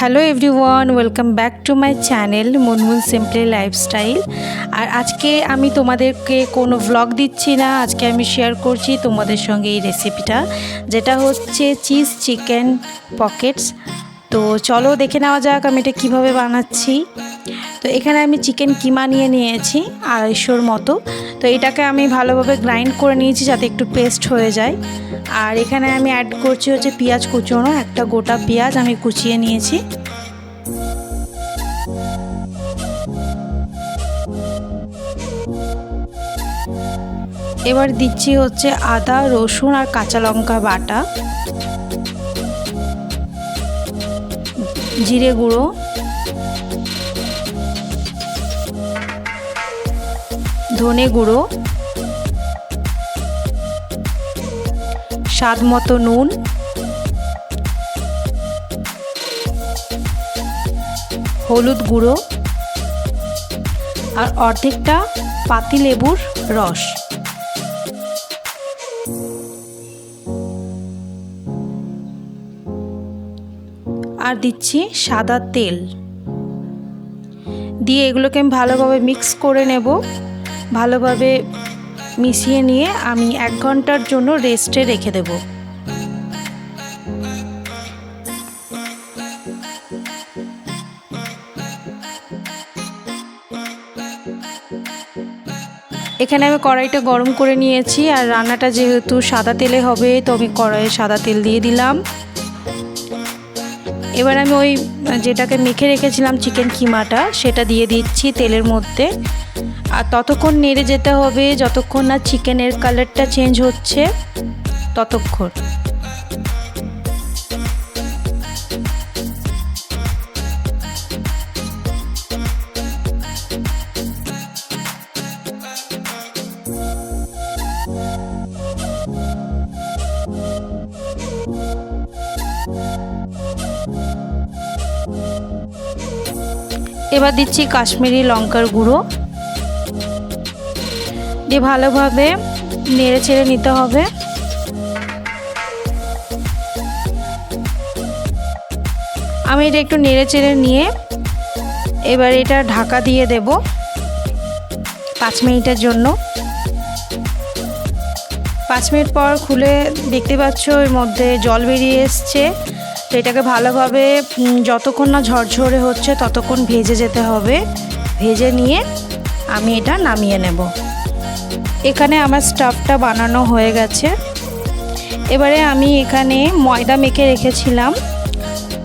Hello everyone, welcome back to my channel Munmun simply lifestyle. আর আজকে আমি তোমাদেরকে কোনো ভ্লগ দিচ্ছি না, আজকে আমি শেয়ার করছি তোমাদের সঙ্গে এই রেসিপিটা, যেটা হচ্ছে চিজ চিকেন পকেটস। তো চলো দেখে নেওয়া যাক আমি এটা কীভাবে বানাচ্ছি। তো এখানে আমি চিকেন কিমা নিয়েছি 250 মতো। তো এটাকে আমি ভালোভাবে গ্রাইন্ড করে নিয়েছি যাতে একটু পেস্ট হয়ে যায়। আর এখানে আমি অ্যাড করছি হচ্ছে পেঁয়াজ কুচোনো, একটা গোটা পেঁয়াজ আমি কুচিয়ে নিয়েছি। এবার দিচ্ছি হচ্ছে আদা রসুন আর কাঁচা লঙ্কা বাটা, জিরে গুঁড়ো, ধনে গুঁড়ো, স্বাদ মতো নুন, হলুদ গুঁড়ো আর অর্ধেকটা পাতিলেবুর রস। আর দিচ্ছি সাদা তেল দিয়ে এগুলোকে আমি ভালোভাবে মিক্স করে নেব। ভালোভাবে মিশিয়ে নিয়ে আমি 1 ঘন্টার জন্য রেস্টে রেখে দেব। এখানে আমি কড়াইটা গরম করে নিয়েছি, আর রান্নাটা যেহেতু সাদা তেলে হবে তো আমি কড়াইয়ে সাদা তেল দিয়ে দিলাম। এবার আমি ওই যেটাকে মেখে রেখেছিলাম চিকেন কিমাটা সেটা দিয়ে দিচ্ছি তেলের মধ্যে। আর ততক্ষণ নেড়ে যেতে হবে যতক্ষণ না চিকেনের কালারটা চেঞ্জ হচ্ছে ততক্ষণ। এবার দিচ্ছি কাশ্মীরি লঙ্কার গুঁড়ো দিয়ে ভালোভাবে নেড়ে চেড়ে নিতে হবে। আমি এটা একটু নেড়ে চেড়ে নিয়ে এবার এটা ঢাকা দিয়ে দেব 5 মিনিটের জন্য। 5 মিনিট পর খুলে দেখতে পাচ্ছ এর মধ্যে জল বেরিয়ে এসছে। তো এটাকে ভালোভাবে যতক্ষণ না ঝরঝরে হচ্ছে ততক্ষণ ভেজে যেতে হবে। ভেজে নিয়ে আমি এটা নামিয়ে নেব। এখানে আমার স্টাফটা বানানো হয়ে গেছে। এবারে আমি এখানে ময়দা মেখে রেখেছিলাম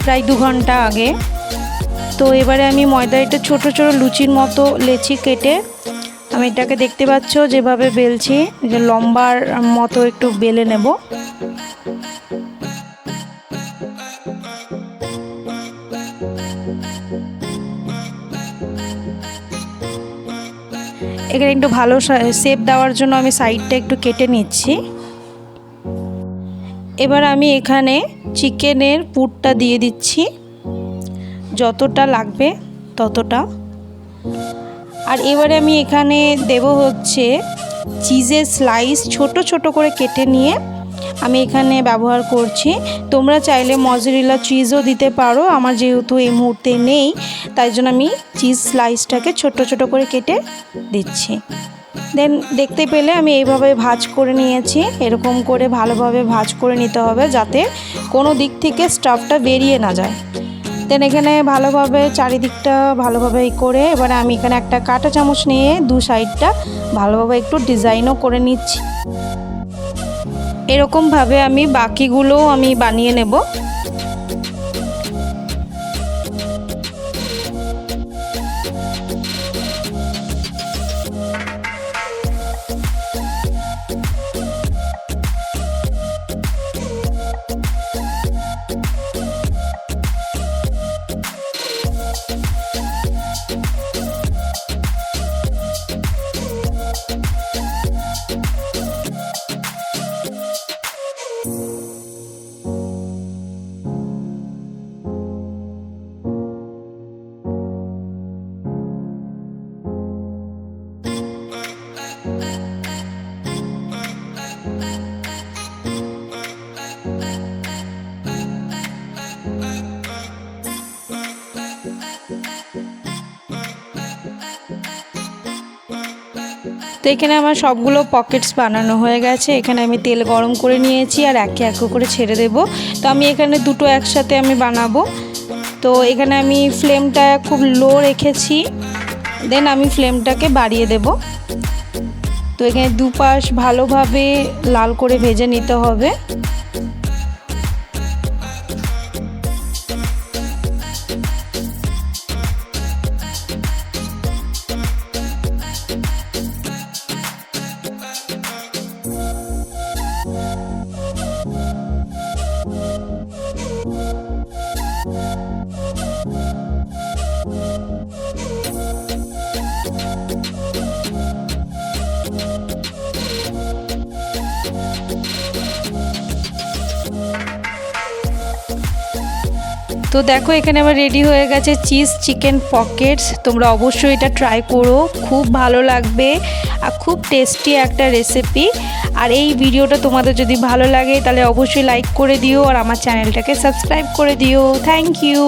প্রায় 2 ঘন্টা আগে। তো এবারে আমি ময়দা এটা ছোট ছোট লুচির মতো লেচি কেটে আমি এটাকে দেখতে পাচ্ছ যেভাবে বেলছি, যে লম্বার মতো একটু বেলে নেব। এখানে একটু ভালো শেপ দেওয়ার জন্য আমি সাইডটা একটু কেটে নিচ্ছি। এবার আমি এখানে চিকেনের পুরটা দিয়ে দিচ্ছি যতটা লাগবে ততটা। আর এবারে আমি এখানে দেব হচ্ছে চিজের স্লাইস ছোট ছোট করে কেটে নিয়ে আমি এখানে ব্যবহার করছি। তোমরা চাইলে মজেরেলা চিজও দিতে পারো, আমার যেহেতু এই মুহূর্তে নেই তাই জন্য আমি চিজ স্লাইসটাকে ছোট ছোট করে কেটে দিচ্ছি। দেন দেখতে পেলে আমি এইভাবে ভাঁজ করে নিয়েছি। এরকম করে ভালোভাবে ভাঁজ করে নিতে হবে যাতে কোনো দিক থেকে স্টাফটা বেরিয়ে না যায়। দেন এখানে ভালোভাবে চারিদিকটা ভালোভাবে করে এবারে আমি এখানে একটা কাঁটা চামচ নিয়ে 2 সাইডটা ভালোভাবে একটু ডিজাইনও করে নিচ্ছি। এরকমভাবে আমি বাকিগুলো আমি বানিয়ে নেব। তো এখানে আমার সবগুলো পকেটস বানানো হয়ে গেছে। এখানে আমি তেল গরম করে নিয়েছি আর একে একে করে ছেড়ে দেব। তো আমি এখানে দুটো একসাথে আমি বানাবো। তো এখানে আমি ফ্লেমটা খুব লো রেখেছি, দেন আমি ফ্লেমটাকে বাড়িয়ে দেব। তো এখানে দুপাশ ভালোভাবে লাল করে ভেজে নিতে হবে। তো দেখো এখানে আমার রেডি হয়ে গেছে চিজ চিকেন পকেটস। তোমরা অবশ্যই এটা ট্রাই করো, খুব ভালো লাগবে আর খুব টেস্টি একটা রেসিপি। আর এই ভিডিওটা তোমাদের যদি ভালো লাগে তাহলে অবশ্যই লাইক করে দিও আর আমার চ্যানেলটাকে সাবস্ক্রাইব করে দিও। Thank you.